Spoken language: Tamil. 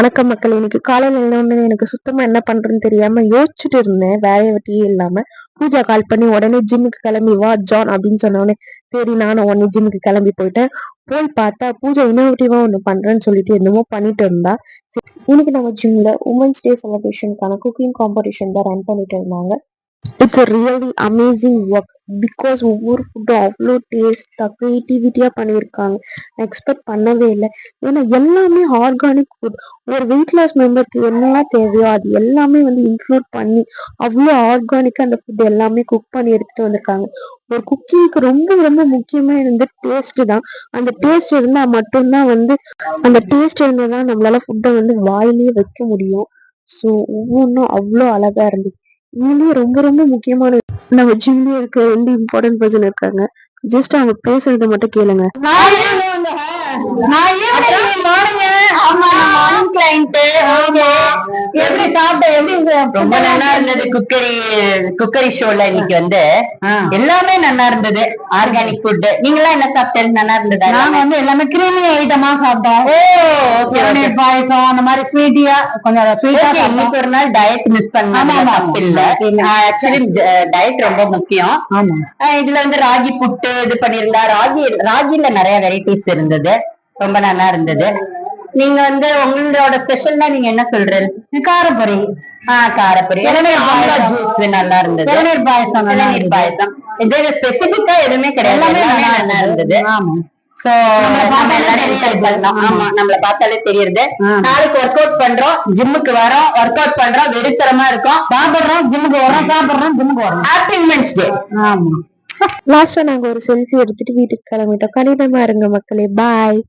வணக்கம் மக்கள். இன்னைக்கு காலையில எழுந்தோடனே எனக்கு சுத்தமா என்ன பண்றேன்னு தெரியாம யோசிச்சுட்டு இருந்தேன். வேலையை வெட்டியே இல்லாம பூஜா கால் பண்ணி உடனே ஜிம்முக்கு கிளம்பி வா ஜான் அப்படின்னு சொன்னோடனே சரி நானும் உடனே ஜிம்முக்கு கிளம்பி போயிட்டேன். போய் பார்த்தா பூஜா இன்னோவேட்டிவா ஒண்ணு பண்றேன்னு சொல்லிட்டு என்னமோ பண்ணிட்டு இருந்தா. இன்னைக்கு நம்ம ஜிம்ல உமன்ஸ் டே செலிப்ரேஷனுக்கான குக்கிங் காம்படிஷன் தான் ரன் பண்ணிட்டு இருந்தாங்க. It's really amazing work because ஒவ்வொரு ஃபுட்டும் அவ்வளோ டேஸ்டா கிரியேட்டிவிட்டியா பண்ணியிருக்காங்க. எக்ஸ்பெக்ட் பண்ணவே இல்லை. ஏன்னா எல்லாமே ஆர்கானிக் ஃபுட். ஒரு வெயிட் லாஸ் மெம்பருக்கு என்னெல்லாம் தேவையோ அது எல்லாமே இன்க்ளூட் பண்ணி அவ்வளோ ஆர்கானிக்கா அந்த ஃபுட் எல்லாமே குக் பண்ணி எடுத்துட்டு வந்திருக்காங்க. ஒரு குக்கிங்க்கு ரொம்ப ரொம்ப முக்கியமா டேஸ்ட் தான். அந்த டேஸ்ட் இருந்தா மட்டும்தான் அந்த டேஸ்ட் இருந்தாதான் நம்மளால ஃபுட்டை வாயிலேயே வைக்க முடியும். ஸோ ஒவ்வொன்றும் அவ்வளோ அழகா இருந்துச்சு. இதுலயே ரொம்ப ரொம்ப முக்கியமான நம்ம ஜிம்ல இருக்க 2 இம்பார்ட்டன்ட் பர்சன் இருக்காங்க. ஜஸ்ட் அவங்க பேசுறத மட்டும் கேளுங்க. ரொம்ப நல்லா இருந்தது. குக்கரி ஷோல இன்னைக்கு எல்லாமே நல்லா இருந்தது. Organic food. நீங்க எல்லாம் என்ன சாப்பிட்டது? நல்லா இருந்தது. நாங்க எல்லாமே கிரீமி ஐட்டமா சாப்பிட்டோம். பாயசம் அந்த மாதிரி ஸ்வீட்டியா கொஞ்சம் ஸ்வீட்டா. இன்னைக்கு ஒரு நாள் டயட் மிஸ் பண்ணாம இல்ல. ஆக்சுவலி டயட் ரொம்ப முக்கியம். இதுல ராகி புட்டு இது பண்ணிருந்தா. ராகில நிறைய வெரைட்டிஸ் இருந்தது. ரொம்ப நல்லா இருந்தது. நீங்க உங்களோட ஸ்பெஷல்னா நீங்க என்ன சொல்றது? காரப்பொரி. காரப்பொரி. ஜூஸ் நல்லா இருந்தது. இளநீர் பாயசம். இது ஸ்பெசிபிக்கா எதுவுமே கிடையாது. எல்லாமே நல்லா இருந்தது. சோ நம்ம எல்லாரும் என்ஜாய் பண்ணோம். ஆமா, நம்மள பார்த்தாலே தெரியுது. நாளைக்கு ஒர்க் அவுட் பண்றோம், ஜிம்முக்கு வரோம், ஒர்க் அவுட் பண்றோம், வெறித்தரமா இருக்கும். சாப்பிடுறோம், ஜிம்முக்கு வரோம், சாப்பிடுறோம், ஜிம்முக்கு வரோம். Happy women's day. ஆமா. லாஸ்டா நாங்க ஒரு செல்ஃபி எடுத்துட்டு வீட்டுக்கு கிளம்பிட்டோம். கணிதமா இருங்க மக்களே. பாய்.